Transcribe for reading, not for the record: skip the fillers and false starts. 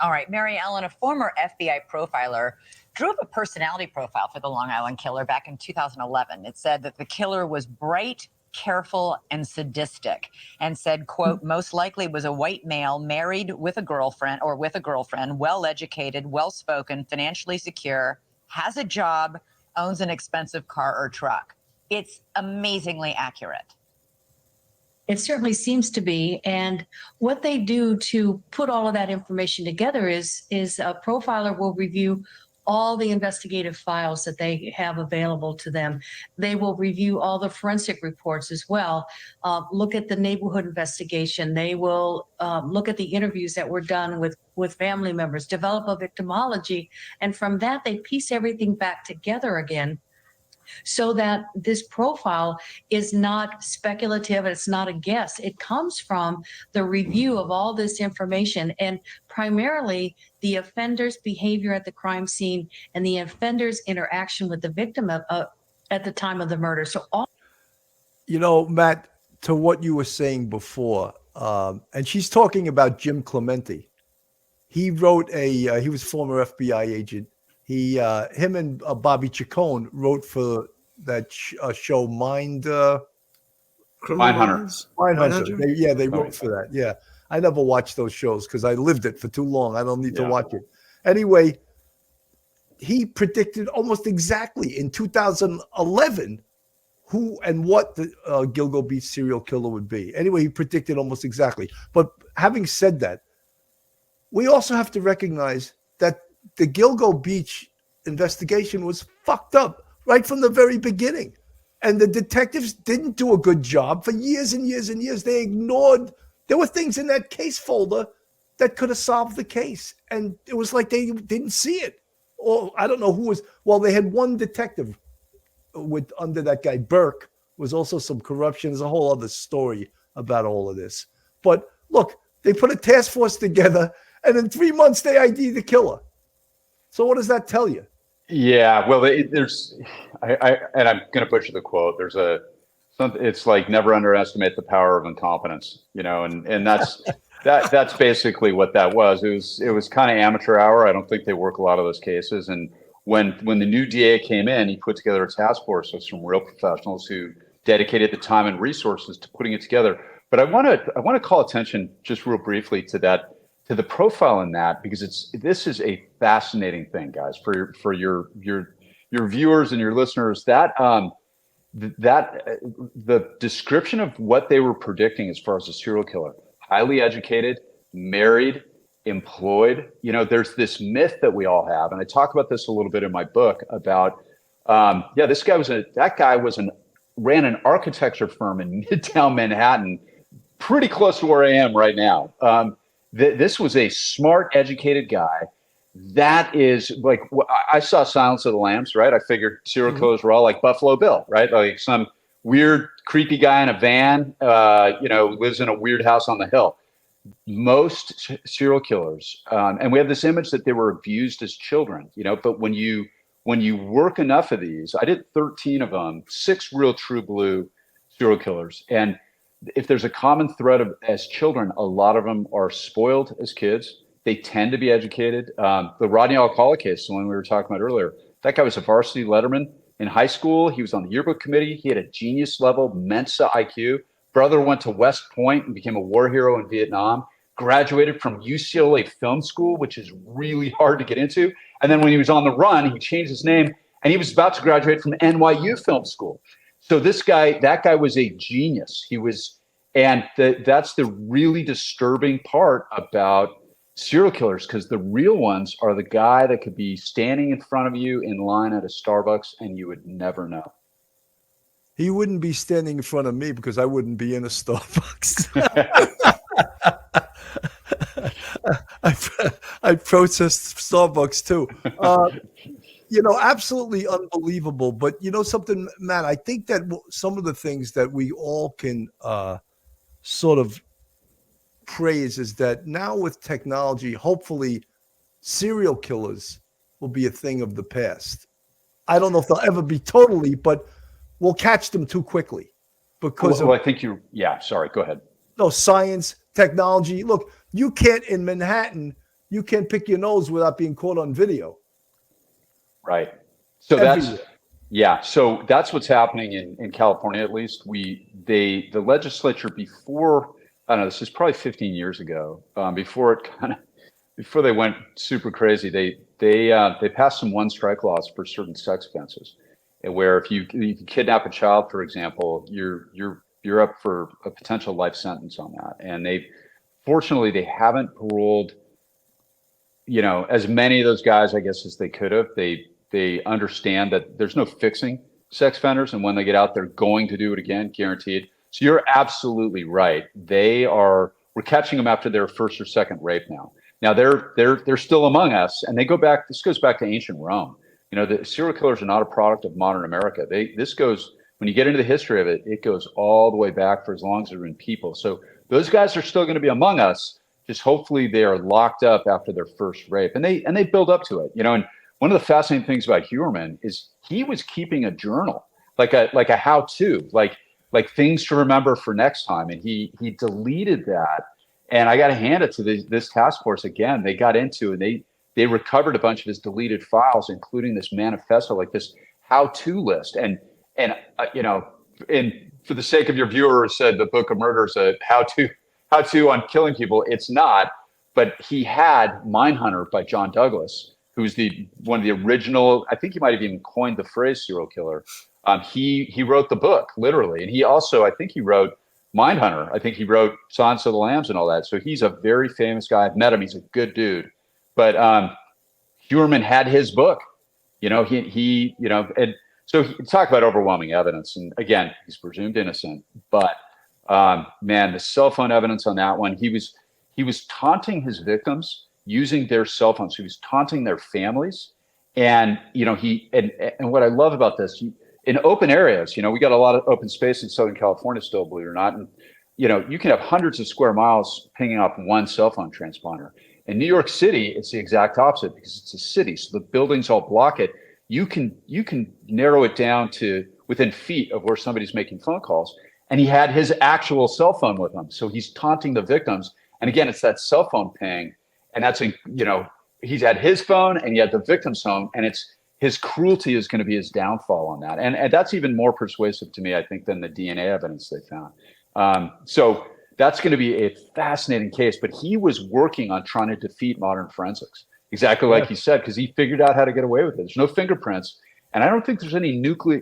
All right, Mary Ellen, a former FBI profiler, drew up a personality profile for the Long Island killer back in 2011. It said that the killer was bright, careful, and sadistic, and said, quote, most likely was a white male married with a girlfriend, well-educated, well-spoken, financially secure, has a job, owns an expensive car or truck. It's amazingly accurate. It certainly seems to be. And what they do to put all of that information together is a profiler will review all the investigative files that they have available to them. They will review all the forensic reports as well, look at the neighborhood investigation. They will look at the interviews that were done with family members, develop a victimology. And from that, they piece everything back together again, so that this profile is not speculative, it's not a guess. It comes from the review of all this information, and primarily the offender's behavior at the crime scene and the offender's interaction with the victim at the time of the murder. So all. You know, Matt, to what you were saying before, and she's talking about Jim Clemente. He wrote he was a former FBI agent. Him and Bobby Chacon wrote for that show Mindhunters. They wrote for that. Yeah, I never watched those shows because I lived it for too long. I don't need to watch it. Anyway, he predicted almost exactly in 2011 who and what the Gilgo Beach serial killer would be. Anyway, he predicted almost exactly. But having said that, we also have to recognize that the Gilgo Beach investigation was fucked up right from the very beginning. And the detectives didn't do a good job for years and years and years. They ignored, there were things in that case folder that could have solved the case. And it was like they didn't see it. Or I don't know who was, well, they had one detective under that guy, Burke, was also some corruption. There's a whole other story about all of this. But look, they put a task force together and in 3 months they ID the killer. So what does that tell you? Yeah, well, there's, and I'm going to butcher the quote. It's like never underestimate the power of incompetence, and that's basically what that was. It was kind of amateur hour. I don't think they work a lot of those cases. And when the new DA came in, he put together a task force of some real professionals who dedicated the time and resources to putting it together. But I want to call attention just real briefly to the profile in that, because this is a fascinating thing, guys, for your viewers and your listeners, that the description of what they were predicting as far as a serial killer: highly educated, married, employed. There's this myth that we all have, and I talk about this a little bit in my book about that guy ran an architecture firm in Midtown Manhattan, pretty close to where I am right now. This was a smart, educated guy. That is like, I saw Silence of the Lambs, right? I figured serial killers were all like Buffalo Bill, right? Like some weird, creepy guy in a van, lives in a weird house on the hill. Most serial killers, and we have this image that they were abused as children, but when you work enough of these, I did 13 of them, 6 real true blue serial killers. And if there's a common thread as children, a lot of them are spoiled as kids. They tend to be educated. The Rodney Alcala case, the one we were talking about earlier, that guy was a varsity letterman in high school. He was on the yearbook committee. He had a genius level Mensa IQ. Brother went to West Point and became a war hero in Vietnam. Graduated from UCLA Film School, which is really hard to get into. And then when he was on the run, he changed his name and he was about to graduate from NYU Film School. So that guy was a genius. That's the really disturbing part about serial killers, because the real ones are the guy that could be standing in front of you in line at a Starbucks and you would never know. He wouldn't be standing in front of me because I wouldn't be in a Starbucks. I protest Starbucks too. Absolutely unbelievable. But something, Matt, I think that some of the things that we all can sort of praise is that now with technology, hopefully serial killers will be a thing of the past. I don't know if they'll ever be totally, but we'll catch them too quickly because I think sorry, go ahead. No, science, technology. Look, you can't in Manhattan, you can't pick your nose without being caught on video. Right. So Everywhere. so that's what's happening in California, at least. The legislature before, I don't know, this is probably 15 years ago, before they went super crazy, they passed some one strike laws for certain sex offenses, where if you kidnap a child, for example, you're up for a potential life sentence on that. And fortunately they haven't paroled, as many of those guys, I guess, as they could have. They understand that there's no fixing sex offenders, and when they get out, they're going to do it again, guaranteed. So you're absolutely right. We're catching them after their first or second rape now. Now they're still among us, and they go back. This goes back to ancient Rome. The serial killers are not a product of modern America. When you get into the history of it, it goes all the way back for as long as there have been people. So those guys are still going to be among us. Just hopefully they are locked up after their first rape, and they build up to it. And one of the fascinating things about Heuermann is he was keeping a journal, like a how-to, like things to remember for next time, and he deleted that. And I got to hand it to this task force again. They got into, and they recovered a bunch of his deleted files, including this manifesto, like this how-to list. And for the sake of your viewer, said the Book of Murder is a how-to on killing people. It's not, but he had Mindhunter by John Douglas, who's one of the original. I think he might have even coined the phrase serial killer. He wrote the book literally, and he also, I think he wrote Mindhunter. I think he wrote Silence of the Lambs and all that. So he's a very famous guy. I've met him. He's a good dude. But Heuermann had his book. And so talk about overwhelming evidence. And again, he's presumed innocent. But man, the cell phone evidence on that one, he was taunting his victims using their cell phones. He was taunting their families. And and what I love about this, in open areas, we got a lot of open space in Southern California still, believe it or not. And, you can have hundreds of square miles pinging off one cell phone transponder. In New York City, it's the exact opposite because it's a city. So the buildings all block it. You can narrow it down to within feet of where somebody's making phone calls. And he had his actual cell phone with him. So he's taunting the victims. And again, it's that cell phone ping. And that's, he's had his phone and he had the victim's phone, and his cruelty is going to be his downfall on that. And that's even more persuasive to me, I think, than the DNA evidence they found. So that's going to be a fascinating case, but he was working on trying to defeat modern forensics, exactly like he said, because he figured out how to get away with it. There's no fingerprints, and I don't think there's any nucleic